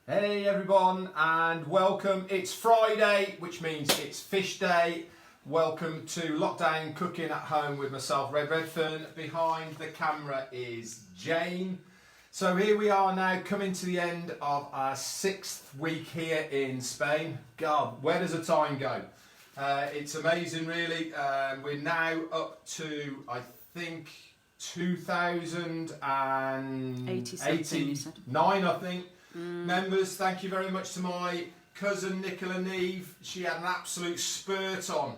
Hey everyone and welcome. It's Friday, which means it's fish day. Welcome to Lockdown Cooking at Home with myself, Red Redfern. Behind the camera is Jane. So here we are now, coming to the end of our 6th week here in Spain. God, where does the time go? It's amazing really. We're now up to, I think, 2089, I think. Members. Thank you very much to my cousin Nicola Neve. She had an absolute spurt on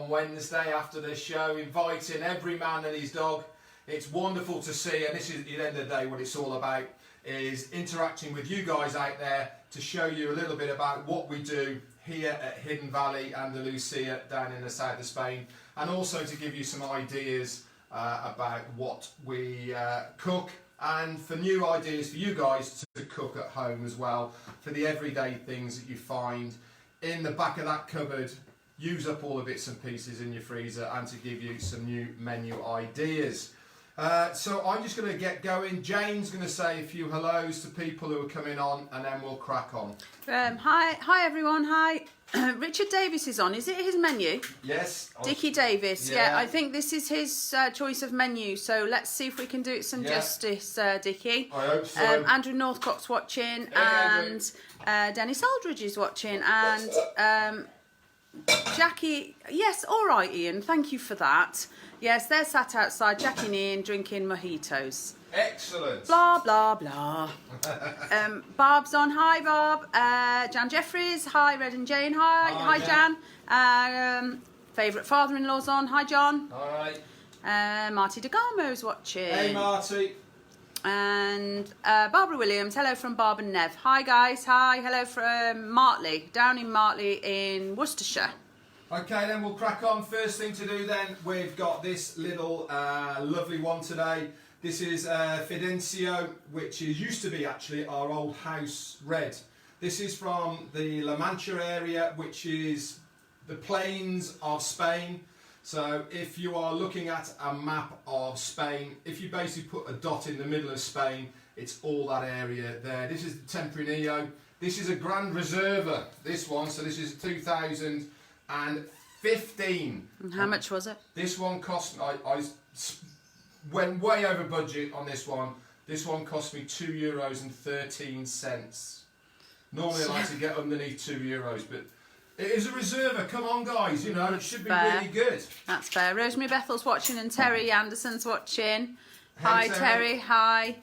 Wednesday after the show, inviting every man and his dog. It's wonderful to see, and this is at the end of the day what it's all about, is interacting with you guys out there to show you a little bit about what we do here at Hidden Valley, Andalusia, down in the south of Spain, and also to give you some ideas about what we cook, and for new ideas for you guys to cook at home as well, for the everyday things that you find in the back of that cupboard. Use up all the bits and pieces in your freezer, and to give you some new menu ideas. So I'm just going to get going. Jane's going to say a few hellos to people who are coming on, and then we'll crack on. Hi everyone, hi. Richard Davis is on. Is it his menu? Yes. Dickie Davis, yeah. I think this is his choice of menu, so let's see if we can do it some justice, Dickie. I hope so. Andrew Northcock's watching, and Dennis Aldridge is watching, and Jackie, yes, all right Ian, thank you for that. Yes, they're sat outside, Jackie and Ian, drinking mojitos. Excellent. Blah, blah, blah. Barb's on. Hi, Barb. Jan Jeffries. Hi, Red and Jane. Hi, Jan. Favourite father-in-law's on. Hi, John. All right. Marty DeGarmo's watching. Hey, Marty. And Barbara Williams. Hello from Barb and Nev. Hi, guys. Hi. Hello from Martley. Down in Martley in Worcestershire. Okay, then we'll crack on. First thing to do then, we've got this little lovely one today. This is Fidencio, which used to be actually our old house red. This is from the La Mancha area, which is the plains of Spain. So if you are looking at a map of Spain, if you basically put a dot in the middle of Spain, it's all that area there. This is the Tempranillo. This is a Grand Reserva, this one. So this is 2015. And how much was it? This one cost, I went way over budget on this one. This one cost me €2.13. Normally I like to get underneath €2, but it is a reserva. Come on, guys, you know, it should be really good. That's fair. Rosemary Bethel's watching, and Terry Anderson's watching. Hey, hi, Terry. Hi.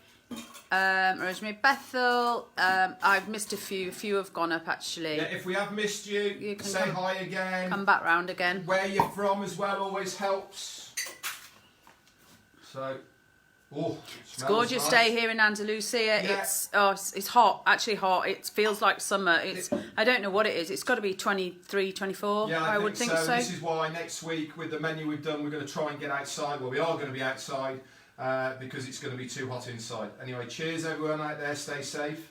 Rosemary Bethel. I've missed a few. A few have gone up actually. Yeah, if we have missed you can say hi again. Come back round again. Where you're from as well always helps. So, it's gorgeous nice day here in Andalusia. Yeah. It's hot, actually hot. It feels like summer. I don't know what it is. It's got to be 23, 24. Yeah, I would think so. This is why next week with the menu we've done, we're going to try and get outside. Well, we are going to be outside because it's going to be too hot inside. Anyway, cheers everyone out there. Stay safe.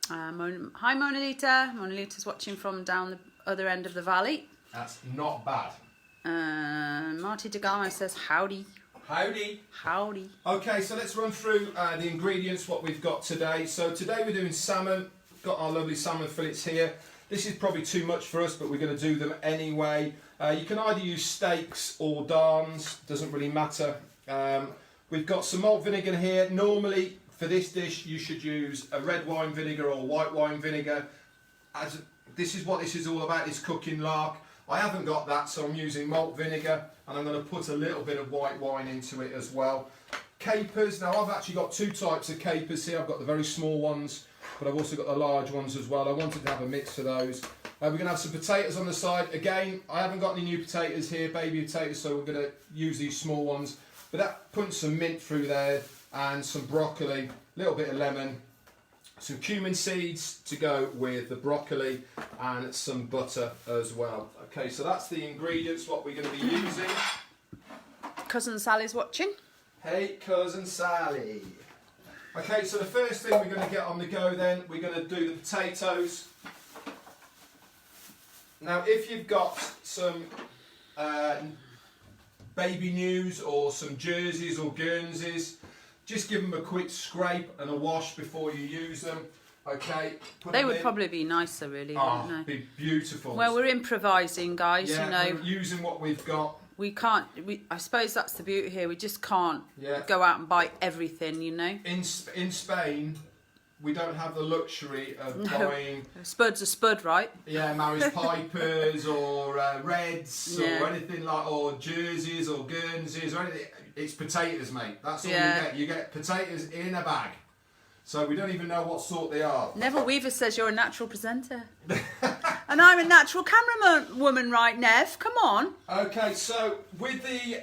Hi Mona Lita. Mona Lita's watching from down the other end of the valley. That's not bad. Marty DeGarmo says howdy. Howdy. Howdy. Okay, so let's run through the ingredients, what we've got today. So today we're doing salmon. Got our lovely salmon fillets here. This is probably too much for us, but we're going to do them anyway. You can either use steaks or darns, doesn't really matter. We've got some malt vinegar here. Normally for this dish you should use a red wine vinegar or white wine vinegar. This is what this is all about, this cooking lark. I haven't got that, so I'm using malt vinegar, and I'm going to put a little bit of white wine into it as well. Capers, now I've actually got two types of capers here. I've got the very small ones, but I've also got the large ones as well. I wanted to have a mix of those. We're going to have some potatoes on the side. Again, I haven't got any new potatoes here, baby potatoes, so we're going to use these small ones. But that puts some mint through there, and some broccoli, a little bit of lemon, some cumin seeds to go with the broccoli, and some butter as well. Okay, so that's the ingredients, what we're going to be using. Cousin Sally's watching. Hey, Cousin Sally. Okay, so the first thing we're going to get on the go then, we're going to do the potatoes. Now, if you've got some baby news or some jerseys or Guernseys, just give them a quick scrape and a wash before you use them. Okay. They would probably be nicer, really, wouldn't they? Be beautiful. Well, we're improvising, guys. Yeah, you know, we're using what we've got. we can't. I suppose that's the beauty here. We just can't Yeah. go out and buy everything. You know. In Spain, we don't have the luxury of buying. Spud's a spud, right? Yeah, Maris Pipers or Reds Yeah. or anything like, or jerseys or Guernseys or anything. It's potatoes, mate. That's all Yeah. you get. You get potatoes in a bag. So we don't even know what sort they are. Neville Weaver says you're a natural presenter. And I'm a natural cameraman woman, right, Nev? Come on. Okay, so with the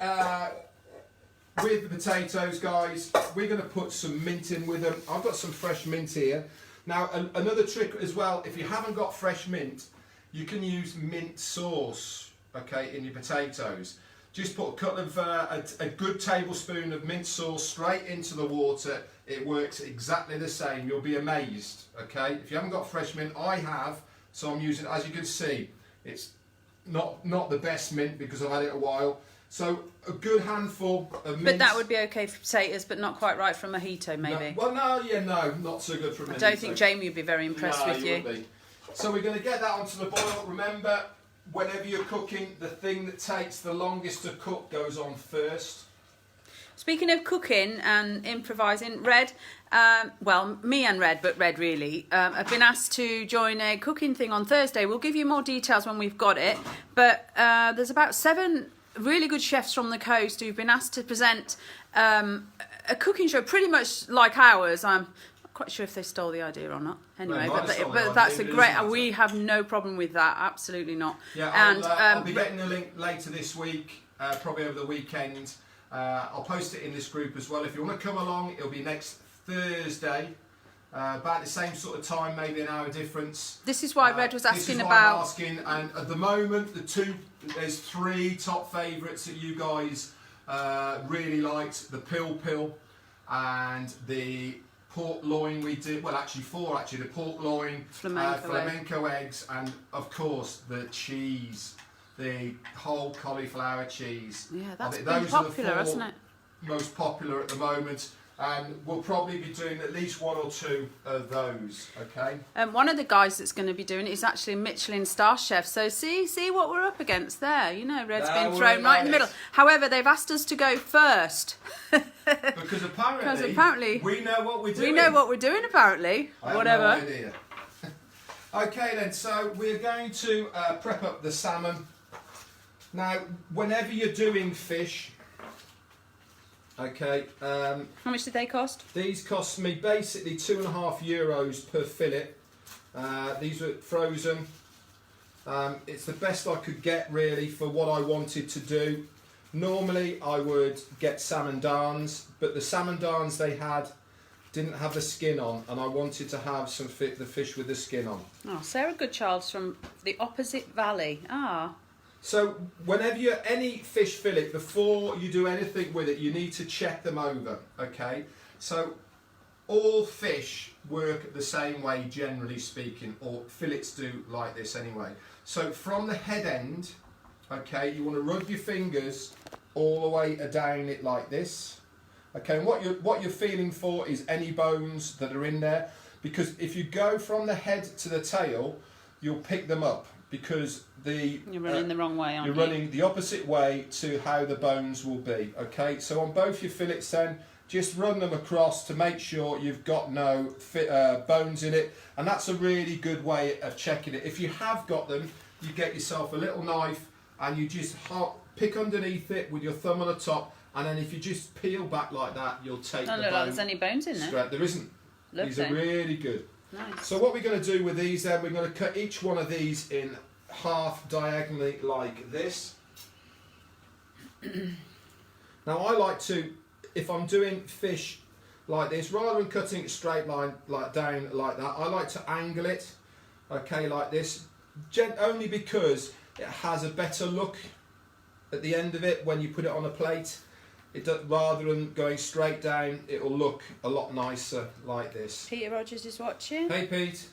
potatoes, guys, we're going to put some mint in with them. I've got some fresh mint here. Now, another trick as well, if you haven't got fresh mint, you can use mint sauce, okay, in your potatoes. Just put a couple of a good tablespoon of mint sauce straight into the water. It works exactly the same. You'll be amazed, okay? If you haven't got fresh mint, I have, so I'm using, as you can see, it's not the best mint because I've had it a while. So a good handful of mint. But that would be okay for potatoes, but not quite right for mojito, maybe. No, not so good for mojito. I don't think Jamie would be very impressed with you. Wouldn't be. So we're going to get that onto the boil. Remember, whenever you're cooking, the thing that takes the longest to cook goes on first. Speaking of cooking and improvising, Red, well, me and Red, but Red really, have been asked to join a cooking thing on Thursday. We'll give you more details when we've got it. But there's about 7 really good chefs from the coast who've been asked to present a cooking show pretty much like ours. I'm not quite sure if they stole the idea or not. Anyway, but that's a great. We have no problem with that. Absolutely not. Yeah, and I'll be getting the link later this week, probably over the weekend. I'll post it in this group as well. If you want to come along, it'll be next Thursday, about the same sort of time, maybe an hour difference. This is why Red was asking this is why about. I'm asking, and at the moment, there's 3 top favourites that you guys really liked: the pill and the pork loin. We did well, actually 4. Actually, the pork loin, flamenco eggs, and of course the cheese. The whole cauliflower cheese. Yeah, that's been those popular, are the 4 hasn't it? most popular at the moment, and we'll probably be doing at least 1 or 2 of those. Okay. One of the guys that's going to be doing it is actually a Michelin star chef. So see what we're up against there. You know, Red's been thrown right in the middle. However, they've asked us to go first. Because apparently we know what we're doing. We know what we're doing. Apparently, I whatever. have no idea. Okay then, so we're going to prep up the salmon. Now, whenever you're doing fish, okay. How much did they cost? These cost me basically €2.50 per fillet. These were frozen. It's the best I could get really for what I wanted to do. Normally I would get Salmon Darnes, but the Salmon Darnes they had didn't have the skin on, and I wanted to have the fish with the skin on. Oh, Sarah Goodchild's from the opposite valley. Ah. So whenever you're any fish fillet, before you do anything with it, you need to check them over, okay? So all fish work the same way, generally speaking, or fillets do like this anyway. So from the head end, okay, you want to rub your fingers all the way down it like this. Okay, and what you're feeling for is any bones that are in there, because if you go from the head to the tail, you'll pick them up, because you're running the wrong way, aren't you? You're running the opposite way to how the bones will be. Okay, so on both your fillets then, just run them across to make sure you've got no bones in it, and that's a really good way of checking it. If you have got them, you get yourself a little knife and you just pick underneath it with your thumb on the top, and then if you just peel back like that, you'll take the bone. Like there's any bones in there. Straight. There isn't. Lovely. These are really good. Nice. So what we're going to do with these then, we're going to cut each one of these in half diagonally like this. Now I like to, if I'm doing fish like this, rather than cutting it straight line like down like that, I like to angle it, okay, like this, only because it has a better look at the end of it when you put it on a plate. It does, rather than going straight down, it will look a lot nicer like this. Peter Rogers is watching. Hey Pete.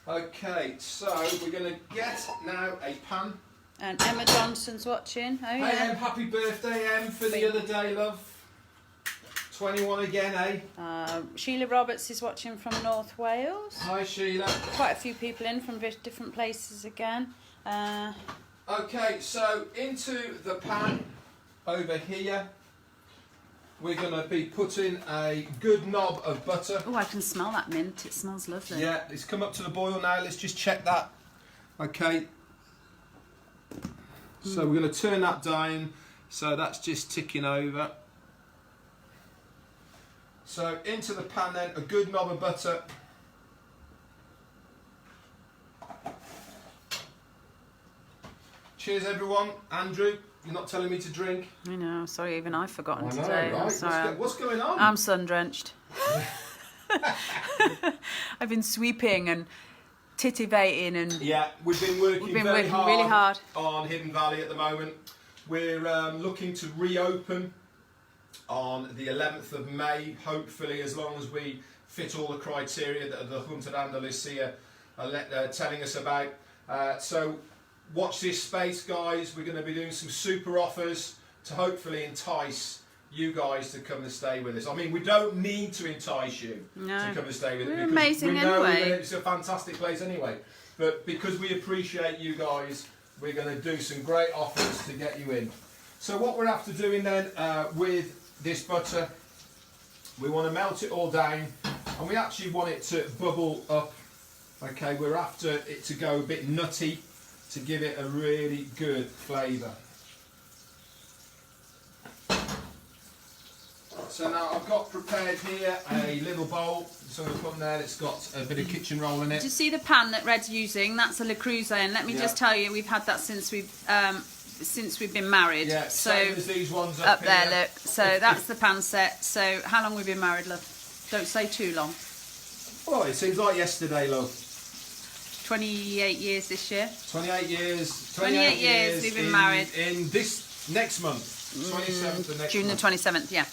Okay, so we're going to get now a pan. And Emma Johnson's watching. Oh, Hey yeah. Em, happy birthday Em for the other day, love. 21 again, eh? Sheila Roberts is watching from North Wales. Hi, Sheila. Quite a few people in from different places again. Okay, so into the pan over here, we're going to be putting a good knob of butter. Oh, I can smell that mint. It smells lovely. Yeah, it's come up to the boil now. Let's just check that. Okay. So we're going to turn that down. So that's just ticking over. So into the pan then, a good knob of butter. Cheers everyone. Andrew, you're not telling me to drink. I know, sorry, even I've forgotten I know, today. right? Sorry, What's going on? I'm sun-drenched. I've been sweeping and titivating and... Yeah, we've been working really hard on Hidden Valley at the moment. We're looking to reopen on the 11th of May, hopefully, as long as we fit all the criteria that the Hunter analysts here are telling us about. So watch this space, guys. We're going to be doing some super offers to hopefully entice you guys to come and stay with us. I mean, we don't need to entice you to come and stay with us. We're amazing we know anyway. it's a fantastic place anyway. But because we appreciate you guys, we're going to do some great offers to get you in. So what we're after doing then with this butter, we want to melt it all down, and we actually want it to bubble up. Okay, we're after it to go a bit nutty to give it a really good flavour. So now I've got prepared here a little bowl, so we'll put in there, it's got a bit of kitchen roll in it. Do you see the pan that Red's using? That's a Le Creuset, and let me just tell you, we've had that since we've been married. Yeah, so same as these ones up here. there, look. So that's the pan set. So how long have we been married, love? Don't say too long. Oh, it seems like yesterday, love. 28 years this year. 28 years. 28 years we've been married. In this next month, 27th of next June month. the 27th, yeah.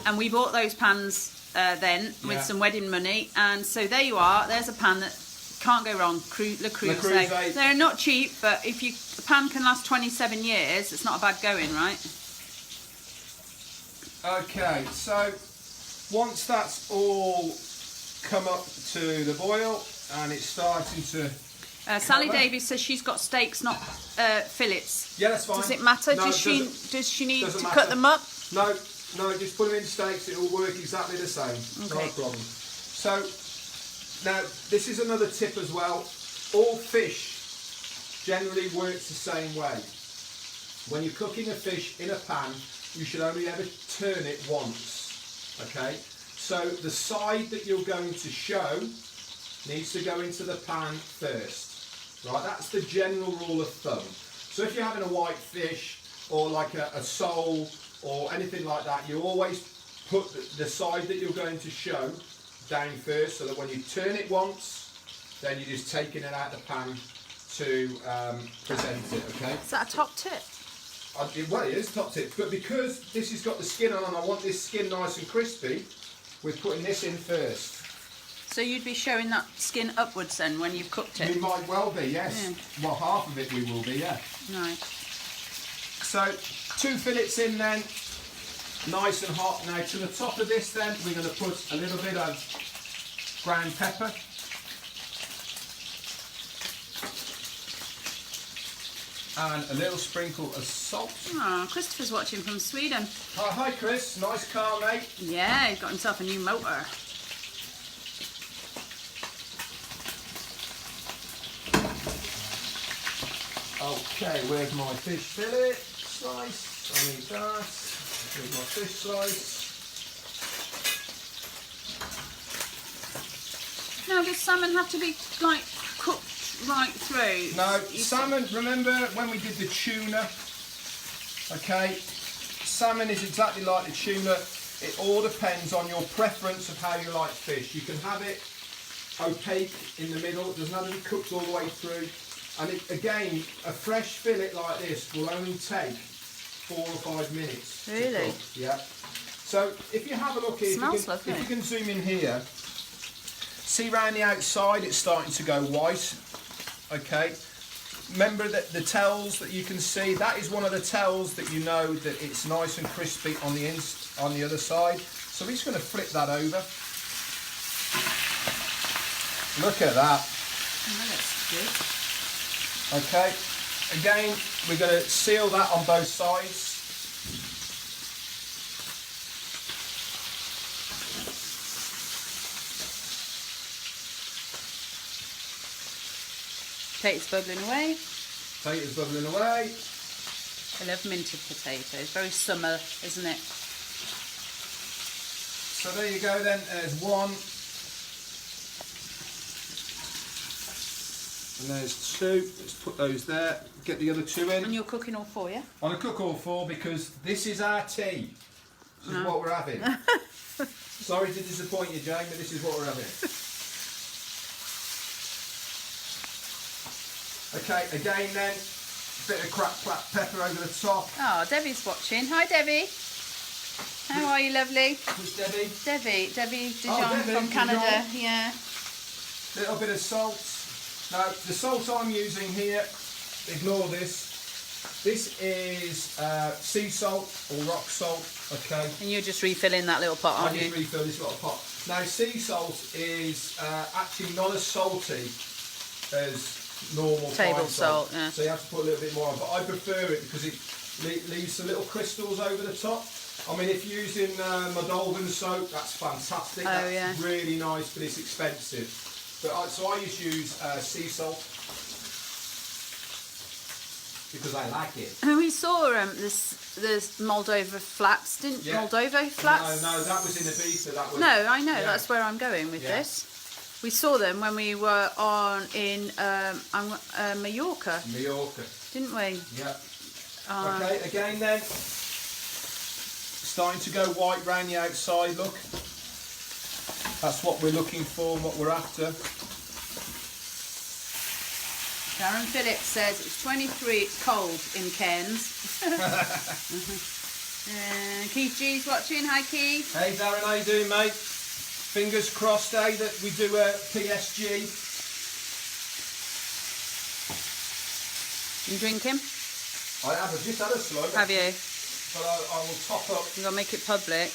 And we bought those pans then with some wedding money, and so there you are. There's a pan that can't go wrong. Le Creuset. They're not cheap, but if a pan can last 27 years, it's not a bad going, right? Okay, so once that's all come up to the boil and it's starting to Sally Davies says she's got steaks, not fillets. Yeah, that's fine. Does it matter? No, does she need to matter. cut them up? No, just put them in steaks, it will work exactly the same. Okay. No problem. So, now, this is another tip as well. All fish generally works the same way. When you're cooking a fish in a pan, you should only ever turn it once. Okay? So, the side that you're going to show needs to go into the pan first. Right? That's the general rule of thumb. So, if you're having a white fish or like a sole or anything like that, you always put the side that you're going to show down first, so that when you turn it once, then you're just taking it out of the pan to present it, okay? Is that a top tip? Well, it is a top tip, but because this has got the skin on and I want this skin nice and crispy, we're putting this in first. So you'd be showing that skin upwards then when you've cooked it? We might well be, yes. Yeah. Well, half of it we will be, yeah. Right. So, 2 fillets in then, nice and hot. Now to the top of this then, we're going to put a little bit of ground pepper. And a little sprinkle of salt. Oh, Christopher's watching from Sweden. Oh, hi Chris, nice car mate. Yeah, he's got himself a new motor. Okay, where's my fish fillet slice? I need that. Here's my fish slice. Now, does salmon have to be like cooked right through? No, salmon, remember when we did the tuna? Okay, salmon is exactly like the tuna. It all depends on your preference of how you like fish. You can have it opaque in the middle, it doesn't have to be cooked all the way through. And it, again, a fresh fillet like this will only take 4 or 5 minutes. Really? To cook. Yeah. So if you have a look here, if you can zoom in here, see around the outside it's starting to go white. Okay. Remember that the tells that you can see, that is one of the tells that you know that it's nice and crispy on the on the other side. So we're just going to flip that over. Look at that. Oh, that's good. Okay, again, we're going to seal that on both sides. Potatoes bubbling away. Potatoes bubbling away. I love minted potatoes. Very summer, isn't it? So there you go then, there's one. And there's two. Let's put those there. Get the other two in. And you're cooking all four, yeah? On a cook all four because this is our tea. This is what we're having. Sorry to disappoint you, Jane, but this is what we're having. Okay, again then, a bit of cracked black pepper over the top. Oh, Debbie's watching. Hi, Debbie. How are you, lovely? Who's Debbie? Debbie Dijon Debbie from Canada. Dijon. Yeah. Little bit of salt. Now, the salt I'm using here, ignore this. This is sea salt or rock salt, okay? And you're just refilling that little pot, aren't I you? just refill this little pot. Now, sea salt is actually not as salty as normal Table fine salt, yeah. So you have to put a little bit more on, but I prefer it because it leaves some little crystals over the top. I mean, if you're using Moldova soap, that's fantastic. Oh, That's yeah. really nice, but it's expensive. But so I just use sea salt because I like it. And we saw this Moldova flats, didn't Yeah. Moldova flats? No, that was in Ibiza. That was. No, I know. Yeah. That's where I'm going with Yeah. this. We saw them when we were in Mallorca, Mallorca. didn't we? Yeah. Okay, again then. Starting to go white round the outside, look. That's what we're looking for and what we're after. Darren Phillips says it's 23, it's cold in Cairns. Keith G's watching. Hi, Keith. Hey Darren, how you doing, mate? Fingers crossed, eh, that we do a PSG. You drinking? I have. I've just had a slug. Have you? But I will top up. You got to make it public.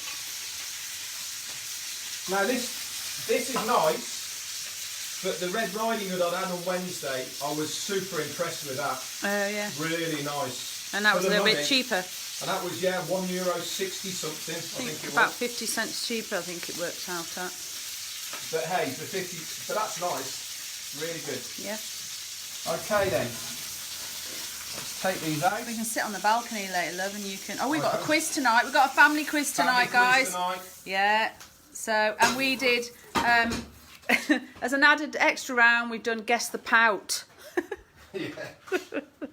Now this is nice, but the Red Riding Hood I had on Wednesday, I was super impressed with that. Oh, yeah. Really nice. And that For was a the little bit money. cheaper. And that was, yeah, €1.60 something, I think it About was. 50 cents cheaper, I think it works out at. But hey, for 50, but that's nice. Really good. Yeah. Okay then. Let's take these out. We can sit on the balcony later, love, and you can... Oh, we've got a quiz tonight. We've got a family quiz tonight, Family quiz guys. tonight. Yeah. So, and we did, as an added extra round, we've done Guess the Pout. Yeah.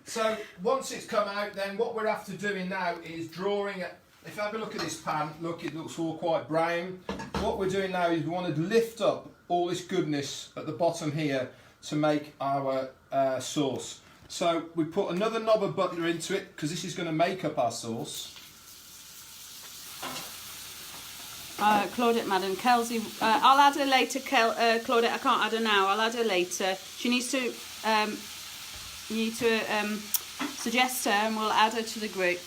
So once it's come out, then what we're after doing now is drawing it. If you have a look at this pan, look, it looks all quite brown. What we're doing now is we want to lift up all this goodness at the bottom here to make our sauce. So we put another knob of butter into it because this is going to make up our sauce. Claudette, Madam Kelsey, I'll add her later. Claudette, I can't add her now. I'll add her later. She needs to. You need to suggest her, and we'll add her to the group.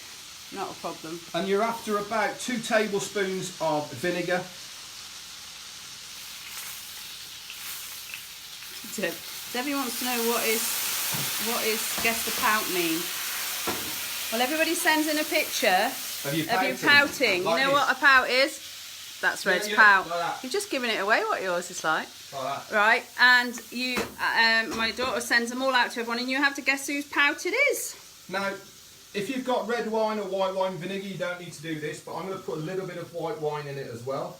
Not a problem. And you're after about 2 tablespoons of vinegar. Debbie wants to know what is Guess the Pout mean. Well, everybody sends in a picture Of you pouting. Like you know this. what a pout is? That's Red's yeah, pout. like that. You've just given it away what yours is like. Like that. Right, and you, my daughter sends them all out to everyone, and you have to guess whose pout it is. Now, if you've got red wine or white wine vinegar, you don't need to do this, but I'm going to put a little bit of white wine in it as well.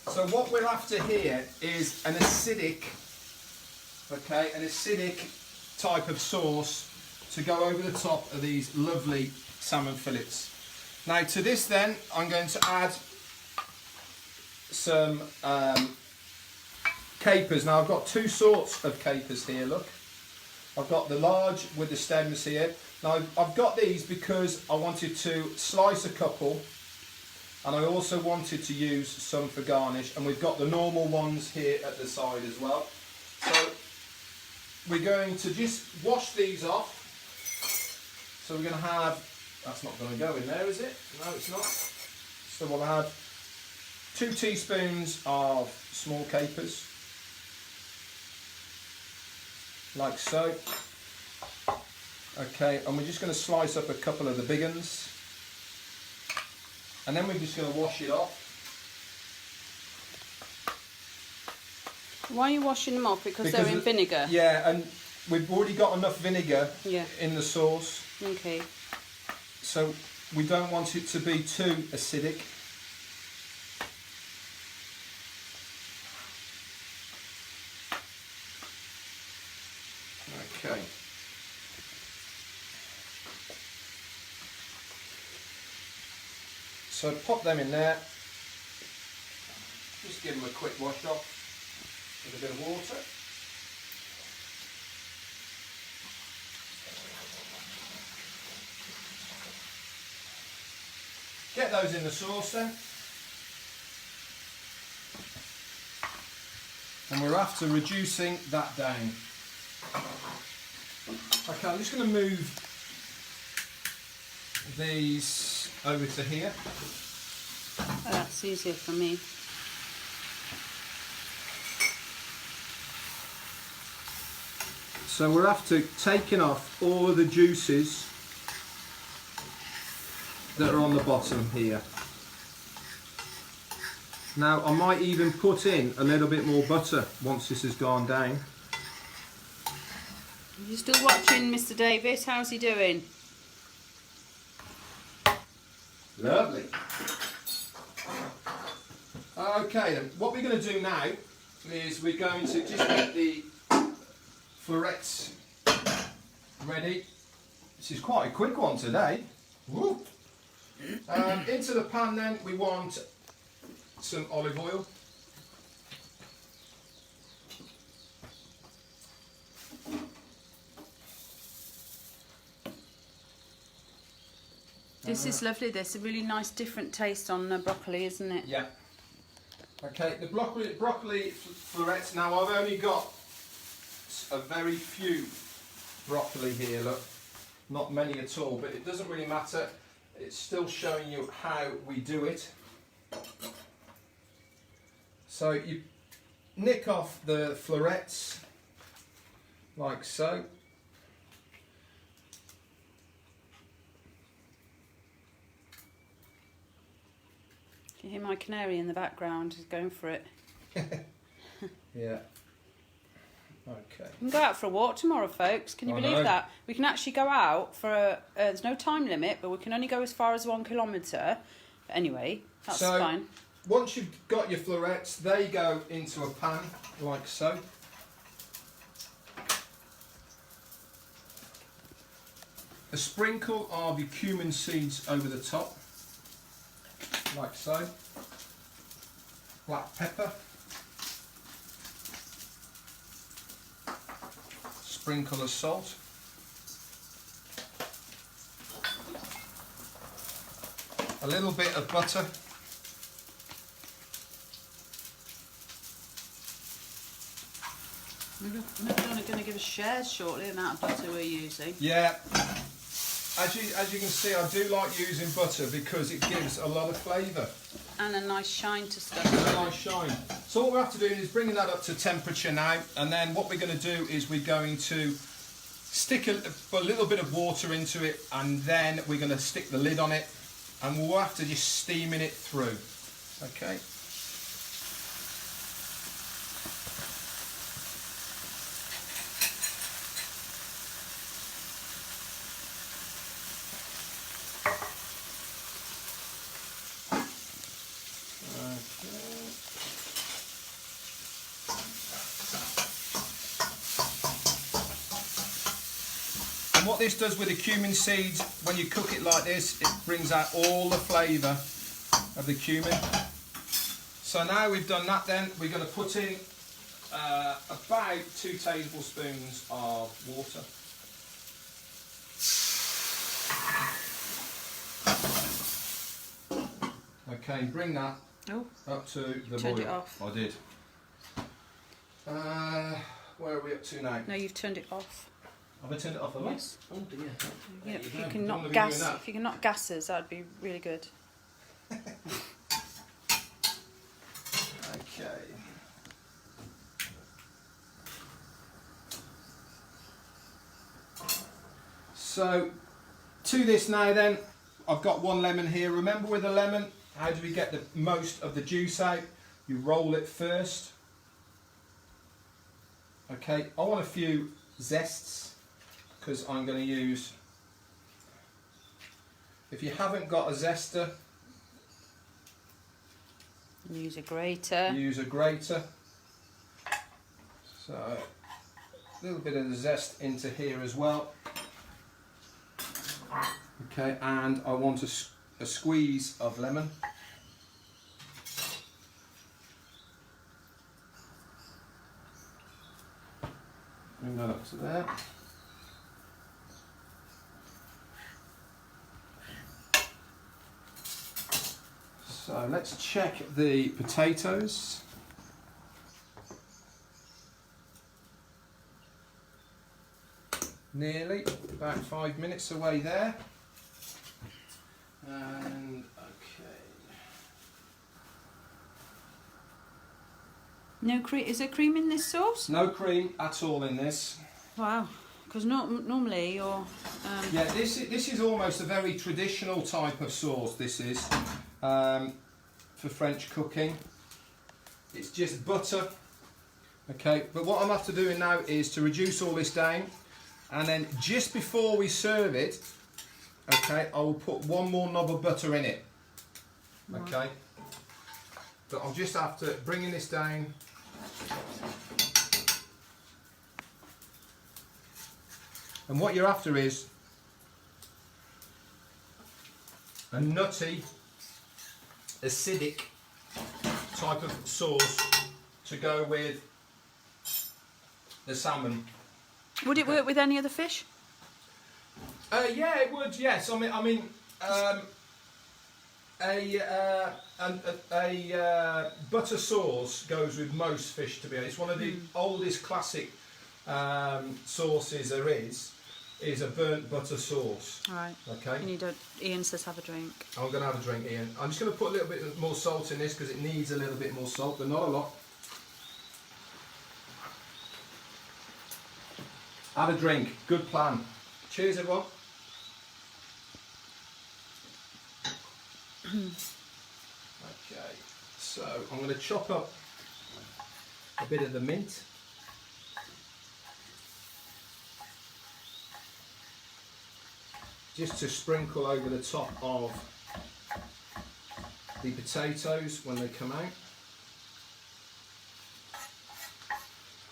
So what we're after here is an acidic type of sauce to go over the top of these lovely salmon fillets. Now to this then, I'm going to add some capers. Now I've got 2 sorts of capers here, look. I've got the large with the stems here. Now I've got these because I wanted to slice a couple, and I also wanted to use some for garnish, and we've got the normal ones here at the side as well. So we're going to just wash these off. So we're going to have That's not going to go in there, is it? No, it's not. So we'll add 2 teaspoons of small capers, like so. Okay, and we're just going to slice up a couple of the big ones, and then we're just going to wash it off. Why are you washing them off? Because they're in vinegar? Yeah, and we've already got enough vinegar in the sauce. Okay. So we don't want it to be too acidic. Okay. So pop them in there. Just give them a quick wash off with a bit of water. Get those in the sauce then. And we're after reducing that down. Okay, I'm just going to move these over to here. Oh, that's easier for me. So we're after taking off all of the juices that are on the bottom here. Now I might even put in a little bit more butter once this has gone down. Are you still watching Mr. Davis? How's he doing? Lovely. Okay then, what we're going to do now is we're going to just get the florets ready. This is quite a quick one today. Woo. Into the pan then we want some olive oil. This is lovely. There's a really nice different taste on the broccoli, isn't it? Yeah. Okay, the broccoli florets. Now I've only got a very few broccoli here, look. Not many at all, but it doesn't really matter. It's still showing you how we do it. So you nick off the florets like so. You hear my canary in the background? He's going for it. Yeah. Okay. We can go out for a walk tomorrow, folks. Can you believe that? We can actually go out for a... there's no time limit, but we can only go as far as 1 kilometre. But anyway, that's fine. Once you've got your florets, they go into a pan, like so. A sprinkle of your cumin seeds over the top, like so. Black pepper. Sprinkle of salt. A little bit of butter. We're going to give us shares shortly, the amount of butter we're using. Yeah. As you can see, I do like using butter because it gives a lot of flavour. And a nice shine to stuff. And a nice shine. So what we have to do is bring that up to temperature now, and then what we're going to do is we're going to stick a little bit of water into it, and then we're going to stick the lid on it, and we'll have to just steaming it through. Okay. What this does with the cumin seeds, when you cook it like this, it brings out all the flavour of the cumin. So now we've done that, then we're going to put in about 2 tablespoons of water. Okay, bring that up to the boil. Turned it off. I did. Where are we up to now? No, you've turned it off. Have I turned it off? Have I? Yes. Oh dear. Yeah, you if go. you can Don't knock wanna be gas, doing that. if you can knock gases, that'd be really good. Okay. So, to this now then, I've got 1 lemon here. Remember with a lemon, how do we get the most of the juice out? You roll it first. Okay, I want a few zests because I'm going to use, if you haven't got a zester, Use a grater. use a grater. So a little bit of the zest into here as well. Okay, and I want a squeeze of lemon. Bring that up to there. So let's check the potatoes. Nearly, about 5 minutes away there. And okay. No cream. Is there cream in this sauce? No cream at all in this. Wow. Because normally you're. Yeah, this is almost a very traditional type of sauce. This is for French cooking. It's just butter. Okay, but what I'm after doing now is to reduce all this down, and then just before we serve it, okay, I will put 1 more knob of butter in it. Okay, but I'm just after bringing this down. And what you're after is a nutty, acidic type of sauce to go with the salmon. Would it work with any other fish? Yeah, it would. Yes, I mean, a butter sauce goes with most fish. To be honest, it's one of the oldest classic sauces there is a burnt butter sauce. Right. Okay. You need a. Ian says have a drink. I'm going to have a drink, Ian. I'm just going to put a little bit more salt in this because it needs a little bit more salt, but not a lot. Have a drink. Good plan. Cheers, everyone. Okay, so I'm going to chop up a bit of the mint. Just to sprinkle over the top of the potatoes when they come out.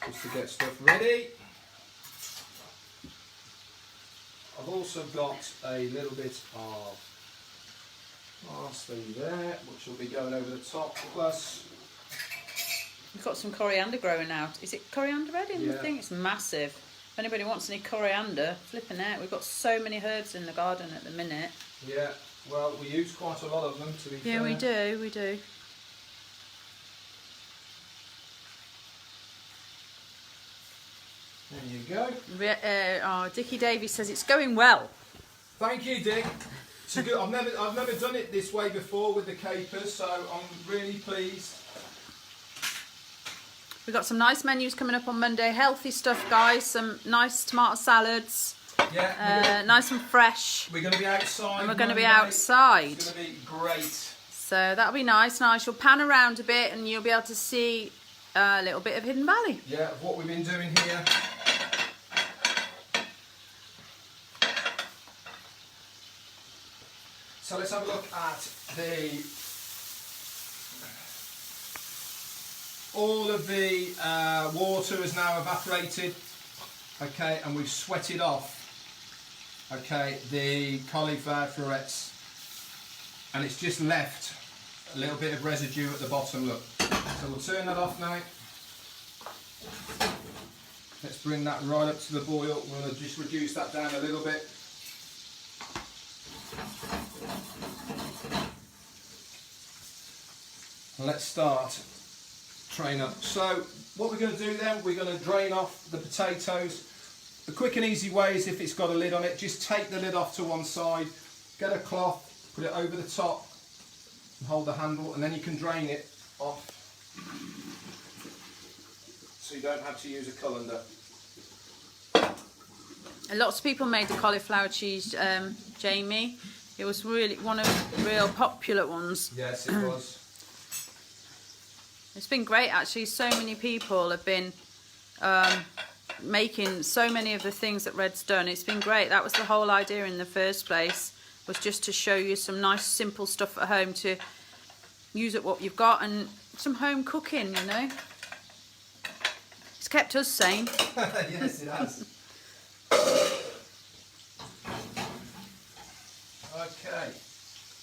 Just to get stuff ready. I've also got a little bit of parsley there, which will be going over the top, plus We've got some coriander growing out. Is it coriander red in the Yeah. thing? It's massive. If anybody wants any coriander, flipping out. We've got so many herbs in the garden at the minute. yeah, well, we use quite a lot of them, to be fair. Yeah, we do, we do. There you go. Dickie Davies says it's going well. Thank you, Dick. It's a good, I've never done it this way before with the capers, so I'm really pleased. We've got some nice menus coming up on Monday. Healthy stuff, guys. Some nice tomato salads. Yeah, Nice and fresh. we're going to be outside. And we're going to be Monday. outside. It's going to be great. So that'll be nice. Now I shall pan around a bit and you'll be able to see a little bit of Hidden Valley. Yeah, of what we've been doing here. So let's have a look at all of the water is now evaporated, okay, and we've sweated off, okay, the cauliflower florets, and it's just left a little bit of residue at the bottom, look. So we'll turn that off now. Let's bring that right up to the boil. We're going to just reduce that down a little bit. Let's start train up. So what we're going to do then, we're going to drain off the potatoes The quick and easy way is if it's got a lid on it, just take the lid off to one side, get a cloth, put it over the top, and hold the handle, and then you can drain it off. So you don't have to use a colander. Lots of people made the cauliflower cheese, Jamie. It was really one of the real popular ones. Yes, it was. It's been great actually. So many people have been making so many of the things that Red's done. It's been great. That was the whole idea in the first place, was just to show you some nice simple stuff at home to use at what you've got and some home cooking, you know. It's kept us sane. Yes, it has. Okay,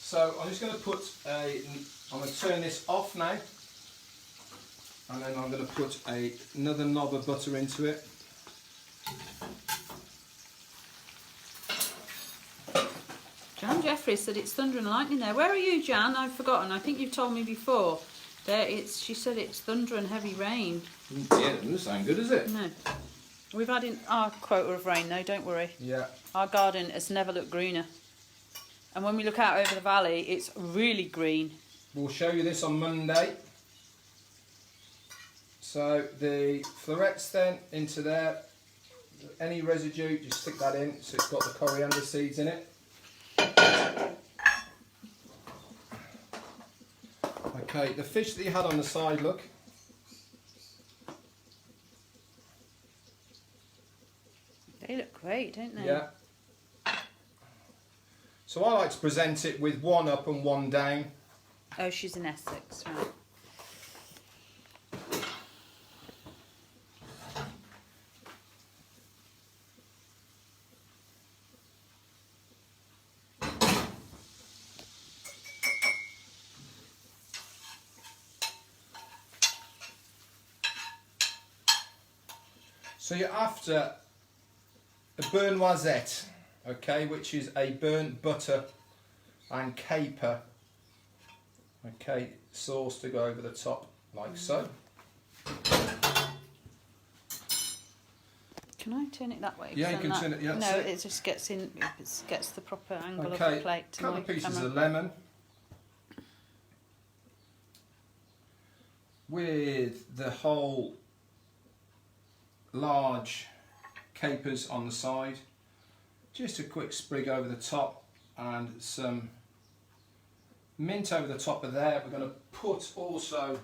so I'm just going to I'm going to turn this off now, and then I'm going to put another knob of butter into it. Jan Jeffries said it's thunder and lightning there. Where are you, Jan? I've forgotten. I think you've told me before. She said it's thunder and heavy rain. Yeah, it doesn't sound good, is it? No. We've had our quota of rain though, don't worry. Yeah. Our garden has never looked greener. And when we look out over the valley, it's really green. We'll show you this on Monday. So the florets then into there. Any residue, just stick that in so it's got the coriander seeds in it. Okay, the fish that you had on the side, look. They look great, don't they? Yeah. So I like to present it with one up and one down. Oh, she's in Essex, right. So you're after a beurre noisette, okay, which is a burnt butter and caper, okay, sauce to go over the top, like so. Can I turn it that way? Yeah, you can turn it. Yeah, no, it just gets in. It gets the proper angle of okay, the plate. a couple of pieces camera. of lemon with the whole large capers on the side. Just a quick sprig over the top and some mint over the top of there. We're going to put also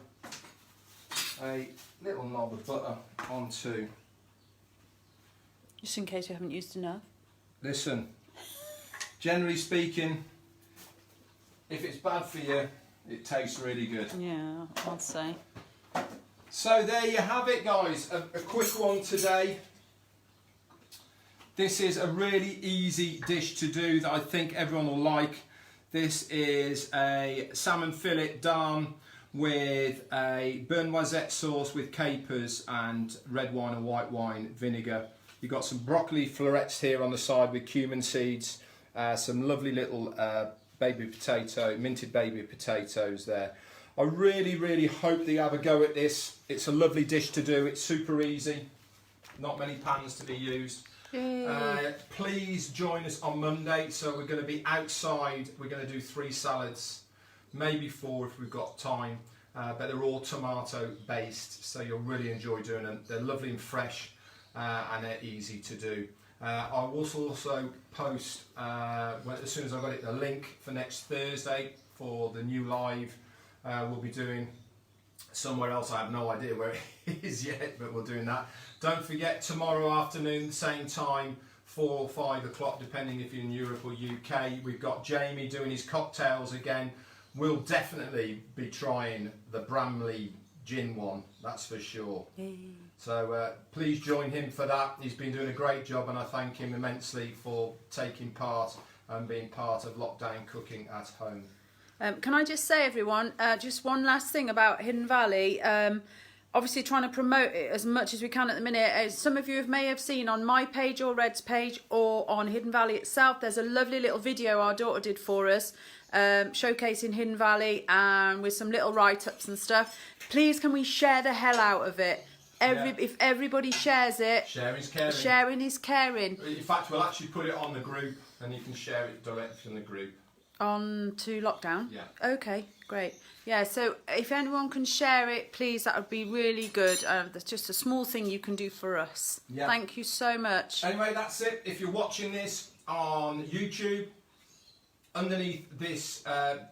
a little knob of butter onto. Just in case you haven't used enough. Listen, generally speaking, if it's bad for you, it tastes really good. Yeah, I'd say. So there you have it, guys. A quick one today. This is a really easy dish to do that I think everyone will like. This is a salmon fillet Darne with a beurre noisette sauce with capers and red wine and white wine vinegar. You've got some broccoli florets here on the side with cumin seeds, some lovely little minted baby potatoes there. I really hope that you have a go at this. It's a lovely dish to do. It's super easy. Not many pans to be used. Please join us on Monday. So we're going to be outside. We're going to do 3 salads, maybe 4 if we've got time. But they're all tomato based, so you'll really enjoy doing them. They're lovely and fresh, and they're easy to do. I will also post as soon as I've got it, the link for next Thursday for the new live. We'll be doing somewhere else. I have no idea where it is yet, but we're doing that. Don't forget, tomorrow afternoon, same time, 4 or 5 o'clock, depending if you're in Europe or UK. We've got Jamie doing his cocktails again. We'll definitely be trying the Bramley gin one, that's for sure. So please join him for that. He's been doing a great job, and I thank him immensely for taking part and being part of lockdown cooking at home. Can I just say, everyone, just one last thing about Hidden Valley. Obviously trying to promote it as much as we can at the minute. As some of you may have seen on my page or Red's page or on Hidden Valley itself, there's a lovely little video our daughter did for us, showcasing Hidden Valley and with some little write-ups and stuff. Please can we share the hell out of it? If everybody shares it, sharing's caring. Sharing is caring. In fact, we'll actually put it on the group, and you can share it directly from the group. On to lockdown? Yeah. Okay, great. Yeah, so if anyone can share it, please, that would be really good. That's just a small thing you can do for us. Yeah. Thank you so much. Anyway, that's it. If you're watching this on YouTube, underneath this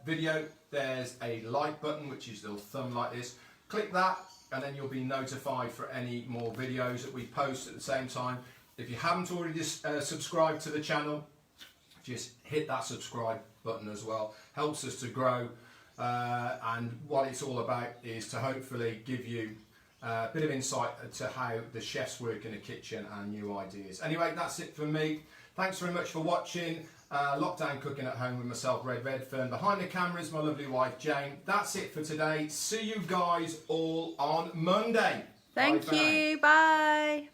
video, there's a like button, which is a little thumb like this. Click that, and then you'll be notified for any more videos that we post at the same time. If you haven't already subscribed to the channel, just hit that subscribe button as well. Helps us to grow, and what it's all about is to hopefully give you a bit of insight into how the chefs work in the kitchen and new ideas. Anyway, that's it for me. Thanks very much for watching. Lockdown Cooking at Home with myself, Red Redfern. Behind the camera is my lovely wife, Jane. That's it for today. See you guys all on Monday. Thank you. Bye.